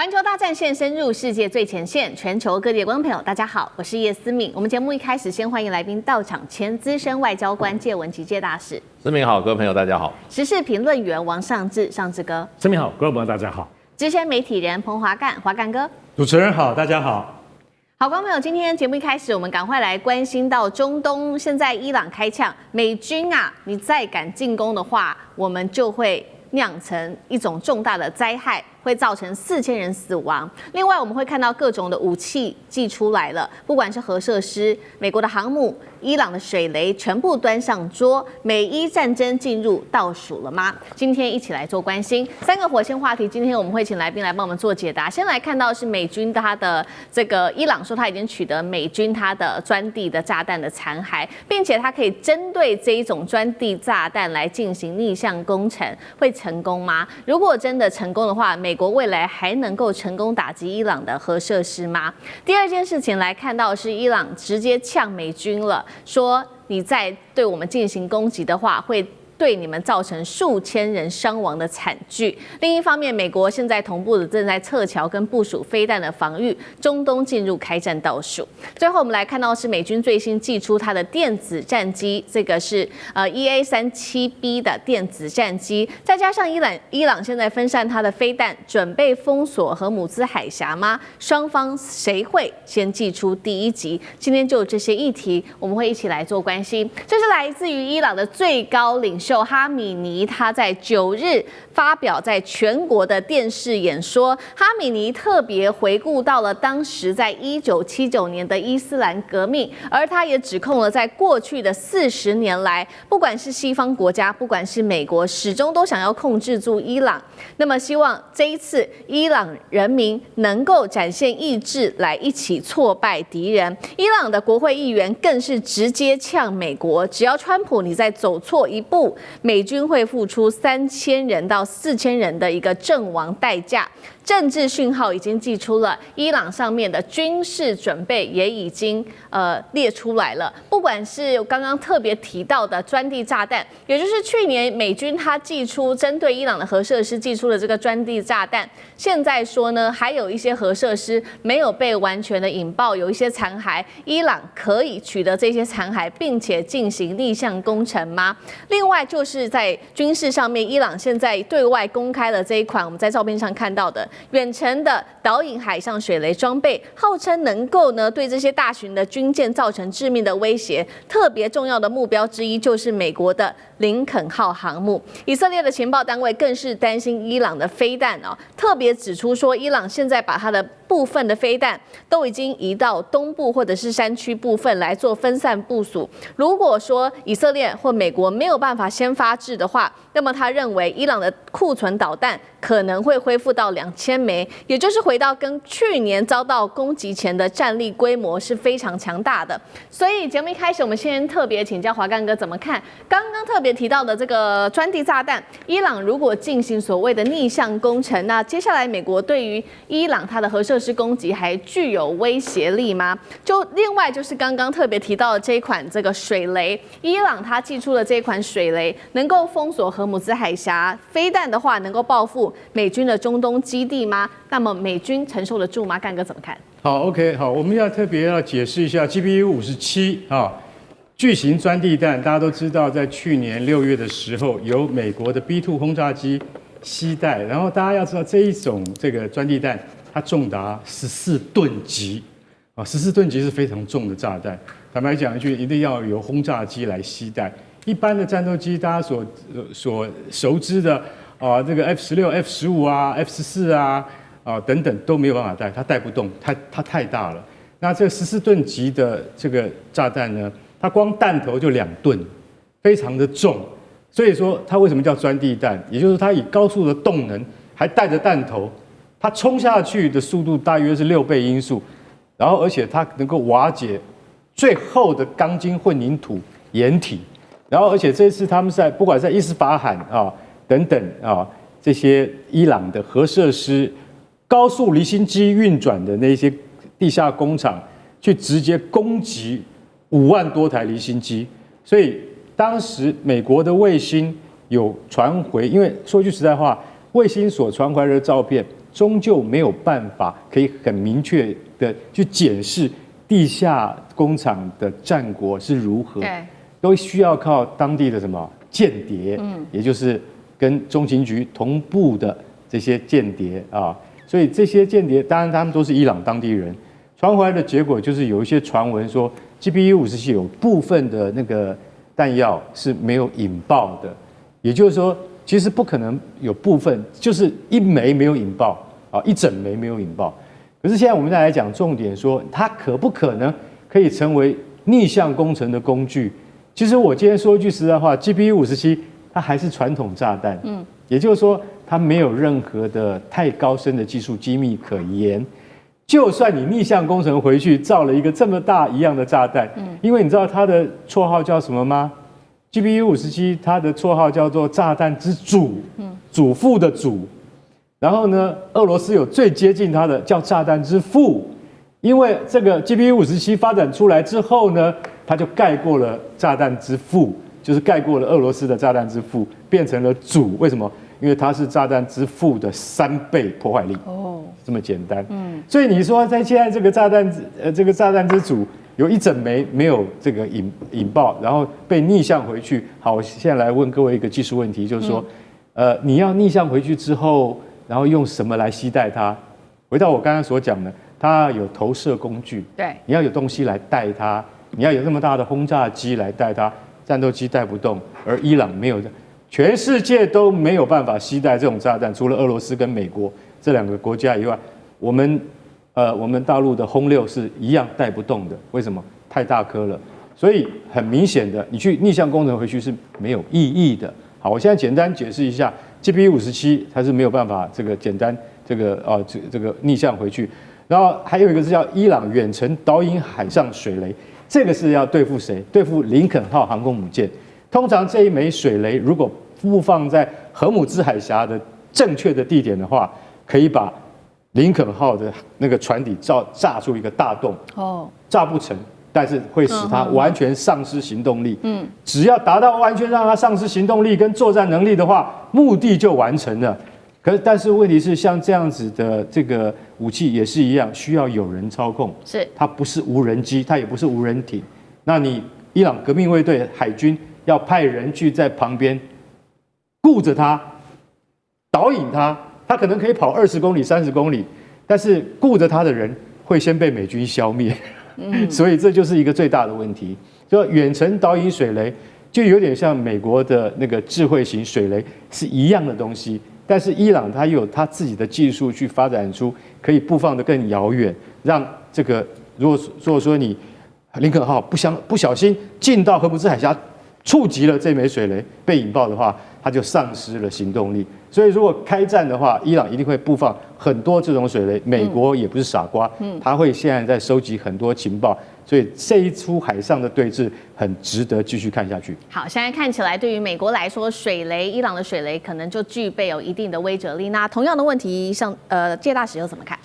环球大战线深入世界最前线，全球各地的观众朋友，大家好，我是叶思敏。我们节目一开始先欢迎来宾到场前资深外交官介文琪介大使。思敏好，各位朋友大家好。时事评论员王尚志尚志哥。思敏好，各位朋友大家好。资深媒体人彭华干华干哥。主持人好，大家好。好，观众朋友，今天节目一开始，我们赶快来关心到中东，现在伊朗开枪，美军啊，你再敢进攻的话，我们就会酿成一种重大的灾害，会造成4000人死亡。另外，我们会看到各种的武器寄出来了，不管是核设施、美国的航母、伊朗的水雷，全部端上桌。美伊战争进入倒数了吗？今天一起来做关心3个火线话题。今天我们会请来宾来帮我们做解答。先来看到是美军他的这个伊朗说他已经取得美军他的钻地的炸弹的残骸，并且他可以针对这一种钻地炸弹来进行逆向工程，会成功吗？如果真的成功的话，美国未来还能够成功打击伊朗的核设施吗？第二件事情来看到是伊朗直接呛美军了，说你再对我们进行攻击的话，会对你们造成数千人伤亡的惨剧。另一方面，美国现在同步的正在撤侨跟部署飞弹的防御，中东进入开战倒数。最后我们来看到是美军最新祭出它的电子战机，这个是EA-37B 的电子战机，再加上伊朗现在分散它的飞弹，准备封锁荷姆兹海峡吗？双方谁会先祭出第一击？今天就这些议题，我们会一起来做关心。这是来自于伊朗的最高领袖哈米尼，他在9日发表在全国的电视演说。哈米尼特别回顾到了当时在1979年的伊斯兰革命，而他也指控了在过去的40年来，不管是西方国家，不管是美国，始终都想要控制住伊朗。那么希望这一次伊朗人民能够展现意志，来一起挫败敌人。伊朗的国会议员更是直接呛美国，只要川普你再走错一步，美军会付出3000人到4000人的一个阵亡代价。政治讯号已经寄出了，伊朗上面的军事准备也已经列出来了。不管是我刚刚特别提到的钻地炸弹，也就是去年美军他寄出针对伊朗的核设施寄出的这个钻地炸弹，现在说呢，还有一些核设施没有被完全的引爆，有一些残骸，伊朗可以取得这些残骸，并且进行逆向工程吗？另外就是在军事上面，伊朗现在对外公开了这一款我们在照片上看到的远程的导引海上水雷装备，号称能够呢对这些大型的军舰造成致命的威胁。特别重要的目标之一就是美国的林肯号航母。以色列的情报单位更是担心伊朗的飞弹特别指出说，伊朗现在把它的部分的飞弹都已经移到东部或者是山区部分来做分散部署。如果说以色列或美国没有办法先发制的话，那么他认为伊朗的库存导弹可能会恢复到2000枚，也就是回到跟去年遭到攻击前的战力规模是非常强大的。所以节目一开始，我们先特别请教华干哥怎么看刚刚特别提到的这个钻地炸弹。伊朗如果进行所谓的逆向工程，那接下来美国对于伊朗它的核设施攻击还具有威胁力吗？就另外就是刚刚特别提到的这一款这个水雷，伊朗它寄出的这一款水雷能够封锁荷姆兹海峡，飞弹的话能够报复美军的中东基地吗？那么美军承受得住吗？干哥怎么看？好 ，OK， 好，我们要特别要解释一下 GBU-57巨型钻地弹，大家都知道，在去年6月的时候，由美国的 B-2 轰炸机携带，然后大家要知道这一种这个钻地弹，它重达14吨级，14吨级是非常重的炸弹。坦白讲一句，一定要由轰炸机来携带。一般的战斗机，大家所熟知的这个 F-16、F-15啊、F-14啊等等都没有办法带，它带不动，它太大了。那这个14吨级的这个炸弹呢，它光弹头就2吨，非常的重。所以说它为什么叫钻地弹？也就是它以高速的动能，还带着弹头，它冲下去的速度大约是6倍音速，然后而且它能够瓦解最厚的钢筋混凝土掩体，然后而且这次他们不管在伊斯法罕等等这些伊朗的核设施、高速离心机运转的那些地下工厂，去直接攻击5万多台离心机，所以当时美国的卫星有传回，因为说句实在话，卫星所传回来的照片终究没有办法可以很明确的去检视地下工厂的战果是如何，都需要靠当地的什么间谍，也就是跟中情局同步的这些间谍啊。所以这些间谍，当然他们都是伊朗当地人，传回来的结果就是有一些传闻说 GBU-57有部分的那个弹药是没有引爆的，也就是说，其实不可能有部分，就是一枚没有引爆啊，一整枚没有引爆。可是现在我们再来讲重点，说它可不可能可以成为逆向工程的工具？其实我今天说一句实在话 ，GBU-57它还是传统炸弹，也就是说它没有任何的太高深的技术机密可言。就算你逆向工程回去造了一个这么大一样的炸弹，因为你知道它的绰号叫什么吗？GBU-57它的绰号叫做炸弹之祖，祖父的祖。然后呢，俄罗斯有最接近它的叫炸弹之父，因为这个 GBU-57发展出来之后呢，它就盖过了炸弹之父，就是盖过了俄罗斯的炸弹之父，变成了祖。为什么？因为它是炸弹之父的3倍破坏力。哦，这么简单。所以你说在现在这个炸弹之祖有一整枚没有这个引爆，然后被逆向回去。好，我现在来问各位一个技术问题，就是说，你要逆向回去之后，然后用什么来携带它？回到我刚刚所讲的，它有投射工具，对，你要有东西来带它，你要有那么大的轰炸机来带它，战斗机带不动，而伊朗没有。全世界都没有办法携带这种炸弹，除了俄罗斯跟美国这2个国家以外，我们大陆的轰6是一样带不动的。为什么？太大颗了。所以很明显的，你去逆向工程回去是没有意义的。好，我现在简单解释一下 GBU-57它是没有办法这个简单这个逆向回去。然后还有一个是叫伊朗远程导引海上水雷，这个是要对付谁？对付林肯号航空母舰。通常这一枚水雷如果布放在荷姆兹海峡的正确的地点的话，可以把林肯号的那个船底炸出一个大洞。炸不成，但是会使它完全丧失行动力。只要达到完全让它丧失行动力跟作战能力的话，目的就完成了。但是问题是，像这样子的这个武器也是一样，需要有人操控。是，它不是无人机，它也不是无人艇。那你伊朗革命卫队海军要派人去在旁边顾着它，导引它，它可能可以跑20公里、30公里，但是顾着它的人会先被美军消灭。所以这就是一个最大的问题。就远程导引水雷，就有点像美国的那个智慧型水雷是一样的东西，但是伊朗它有它自己的技术去发展出可以布放得更遥远，让这个如果说你林肯号不小心进到荷姆兹海峡，触及了这枚水雷被引爆的话，它就丧失了行动力。所以如果开战的话，伊朗一定会布放很多这种水雷。美国也不是傻瓜，他会现在在收集很多情报。所以这一出海上的对峙很值得继续看下去。好，现在看起来对于美国来说，伊朗的水雷可能就具备有一定的威慑力。那同样的问题，像介大使又怎么看？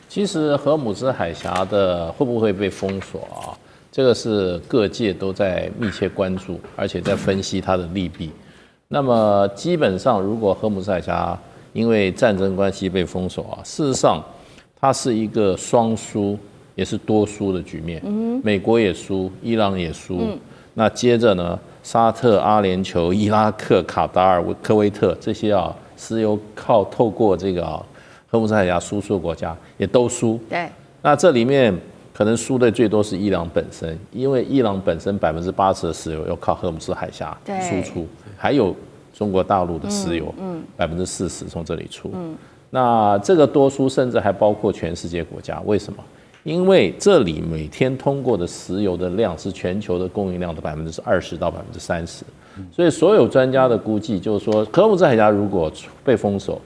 其实荷姆兹海峡的会不会被封锁啊？这个是各界都在密切关注，而且在分析它的利弊。那么基本上，如果荷姆兹海峡因为战争关系被封锁啊，事实上它是一个双输也是多输的局面。美国也输，伊朗也输。那接着呢，沙特、阿联酋、伊拉克、卡达尔、科威特这些石油透过这个荷姆兹海峡输出的国家也都输。对，那这里面可能输的最多是伊朗本身，因为伊朗本身80%的石油要靠荷姆兹海峡输出，还有中国大陆的石油40%从这里出。那这个多输甚至还包括全世界国家，为什么？因为这里每天通过的石油的量是全球的供应量的20%到30%，所以所有专家的估计就是说，荷姆兹海峡如果被封锁，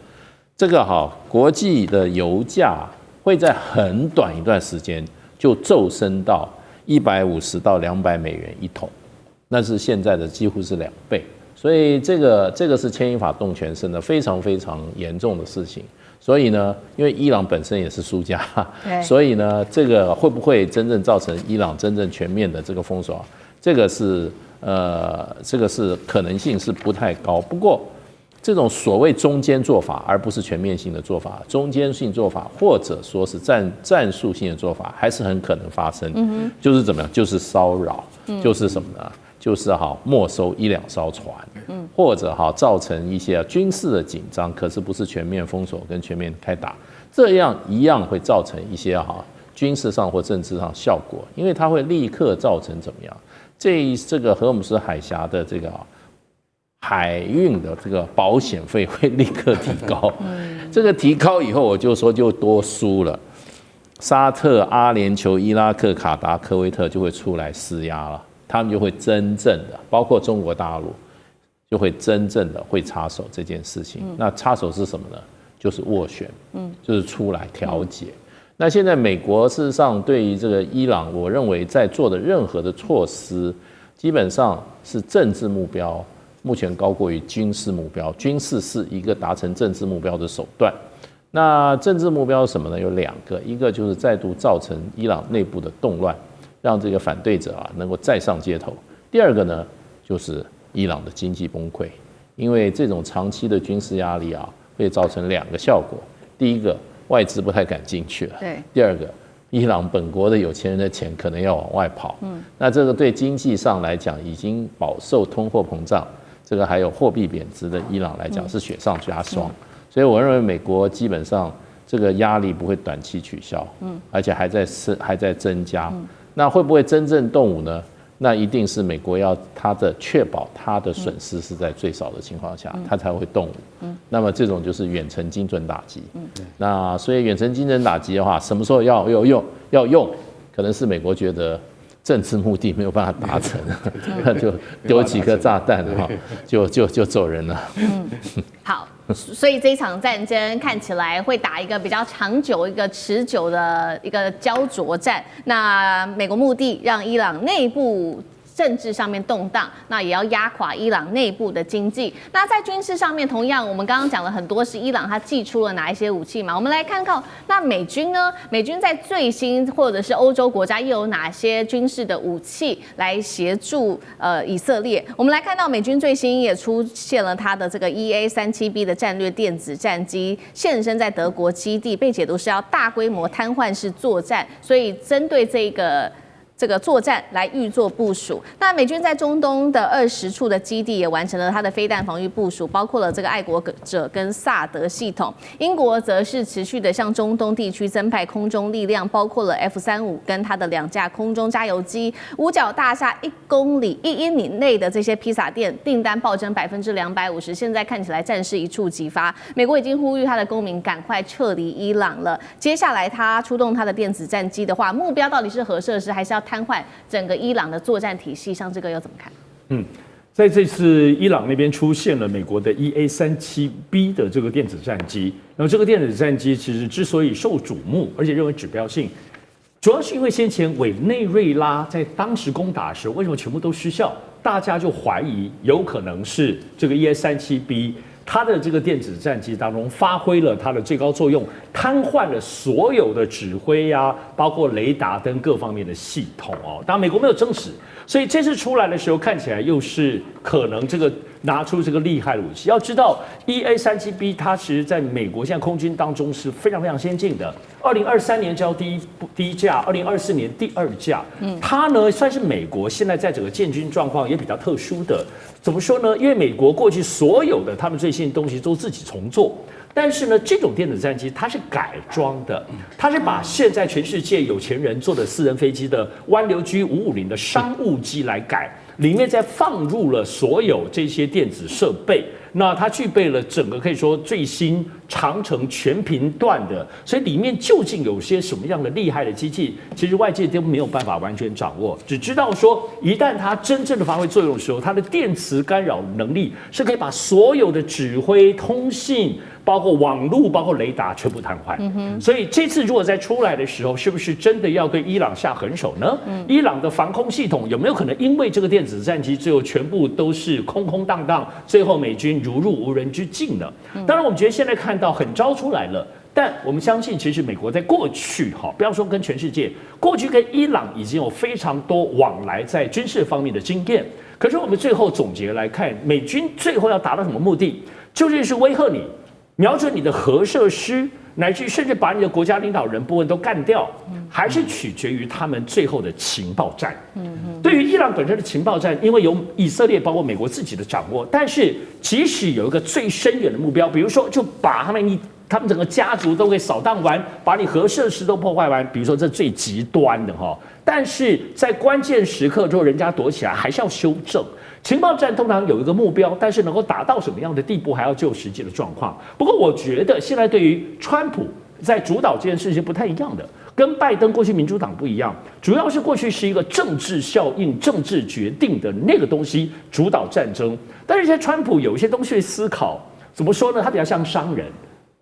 这个国际的油价会在很短一段时间就骤升到150到200美元一桶，那是现在的几乎是2倍，所以这个是牵一发动全身的非常非常严重的事情。所以呢，因为伊朗本身也是输家，所以呢，这个会不会真正造成伊朗真正全面的这个封锁？这个是可能性是不太高。不过这种所谓中间做法，而不是全面性的做法，中间性做法或者说是战术性的做法，还是很可能发生。就是怎么样？就是骚扰，就是什么呢？就是没收1-2艘船，或者造成一些军事的紧张，可是不是全面封锁跟全面开打，这样一样会造成一些军事上或政治上效果，因为它会立刻造成怎么样？这个荷尔姆斯海峡的这个海运的这个保险费会立刻提高，这个提高以后，我就说就多输了。沙特、阿联酋、伊拉克、卡达、科威特就会出来施压了，他们就会真正的，包括中国大陆，就会真正的会插手这件事情。那插手是什么呢？就是斡旋，就是出来调解。那现在美国事实上对于这个伊朗，我认为在做的任何的措施，基本上是政治目标。目前高过于军事目标，军事是一个达成政治目标的手段。那政治目标是什么呢？有2个，一个就是再度造成伊朗内部的动乱，让这个反对者能够再上街头。第2个呢，就是伊朗的经济崩溃，因为这种长期的军事压力会造成2个效果。第一个，外资不太敢进去了；第2个，伊朗本国的有钱人的钱可能要往外跑。那这个对经济上来讲，已经饱受通货膨胀。这个还有货币贬值的伊朗来讲是雪上加霜，所以我认为美国基本上这个压力不会短期取消，而且还在增加。那会不会真正动武呢？那一定是美国要确保它的损失是在最少的情况下，它才会动武。那么这种就是远程精准打击。那所以远程精准打击的话，什么时候要用？可能是美国觉得政治目的没有办法达成，那就丢几颗炸弹就走人了。好，所以这一场战争看起来会打一个比较长久、一个持久的一个焦灼战。那美国目的让伊朗内部政治上面动荡，那也要压垮伊朗内部的经济。那在军事上面，同样我们刚刚讲了很多是伊朗它祭出了哪一些武器嘛？我们来看看那美军呢？美军在最新或者是欧洲国家又有哪些军事的武器来协助以色列？我们来看到美军最新也出现了它的这个 EA-37B 的战略电子战机现身在德国基地，被解读是要大规模瘫痪式作战，所以针对这个作战来预做部署。那美军在中东的20处的基地也完成了它的飞弹防御部署，包括了这个爱国者跟萨德系统。英国则是持续的向中东地区增派空中力量，包括了 F-35跟它的2架空中加油机。五角大厦1英里内的这些披萨店订单暴增250%，现在看起来战事一触即发。美国已经呼吁他的公民赶快撤离伊朗了。接下来他出动他的电子战机的话，目标到底是核设施还是要瘫痪整个伊朗的作战体系？像这个又怎么看？在这次伊朗那边出现了美国的 EA-37B 的这个电子战机，然后这个电子战机其实之所以受瞩目，而且认为指标性，主要是因为先前委内瑞拉在当时攻打的时候，为什么全部都失效？大家就怀疑有可能是这个 EA-37B。它的这个电子战机当中发挥了它的最高作用，瘫痪了所有的指挥包括雷达等各方面的系统当然美国没有证实，所以这次出来的时候看起来又是可能这个拿出这个厉害的武器。要知道 EA-37B 它其实在美国现在空军当中是非常非常先进的，2023年交第一架，2024年第2架。它呢算是美国现在在整个建军状况也比较特殊的。怎么说呢？因为美国过去所有的他们最新的东西都自己重做，但是呢，这种电子战机它是改装的，它是把现在全世界有钱人坐的私人飞机的湾流 G550的商务机来改，里面再放入了所有这些电子设备。那它具备了整个可以说最新长程全频段的，所以里面究竟有些什么样的厉害的机器，其实外界都没有办法完全掌握，只知道说一旦它真正的发挥作用的时候，它的电磁干扰能力是可以把所有的指挥、通信，包括网络、包括雷达全部瘫痪。所以这次如果在出来的时候，是不是真的要对伊朗下狠手呢？伊朗的防空系统有没有可能因为这个电子战机最后全部都是空空荡荡，最后美军如入无人之境呢？当然，我们觉得现在看到很招出来了。但我们相信，其实美国在过去不要说跟全世界，过去跟伊朗已经有非常多往来在军事方面的经验。可是我们最后总结来看，美军最后要达到什么目的？究竟是威吓你，瞄准你的核设施，乃至甚至把你的国家领导人部分都干掉，还是取决于他们最后的情报战。对于伊朗本身的情报战，因为有以色列包括美国自己的掌握，但是即使有一个最深远的目标，比如说就把他们整个家族都给扫荡完，把你核设施都破坏完，比如说这最极端的哈。但是在关键时刻之后，人家躲起来还是要修正。情报战通常有一个目标，但是能够达到什么样的地步，还要就实际的状况。不过我觉得现在对于川普在主导这件事情不太一样的，跟拜登过去民主党不一样，主要是过去是一个政治效应、政治决定的那个东西主导战争，但是现在川普有一些东西去思考，怎么说呢？他比较像商人。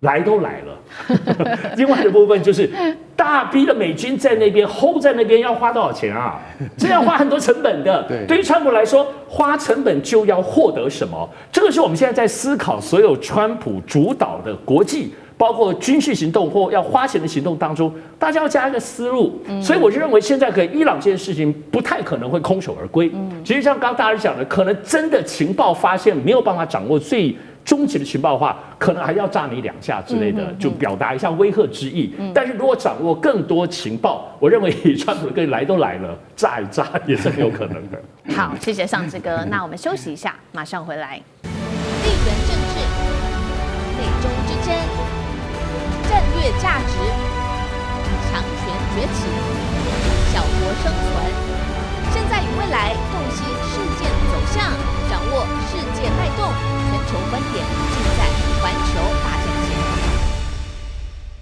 来都来了，另外的部分就是大批的美军在那边 hold 在那边要花多少钱啊？这样花很多成本的。对于川普来说，花成本就要获得什么？这个是我们现在在思考所有川普主导的国际，包括军事行动或要花钱的行动当中，大家要加一个思路。所以我就认为现在跟伊朗这件事情不太可能会空手而归。其实像刚刚大家讲的，可能真的情报发现没有办法掌握最终极的情报的话，可能还要炸你2下之类的，就表达一下威吓之意。但是如果掌握更多情报，我认为川普跟来都来了，炸一炸也是很有可能的。好，谢谢尚志哥。那我们休息一下，马上回来。地缘政治、美中之争、战略价值、强权崛起。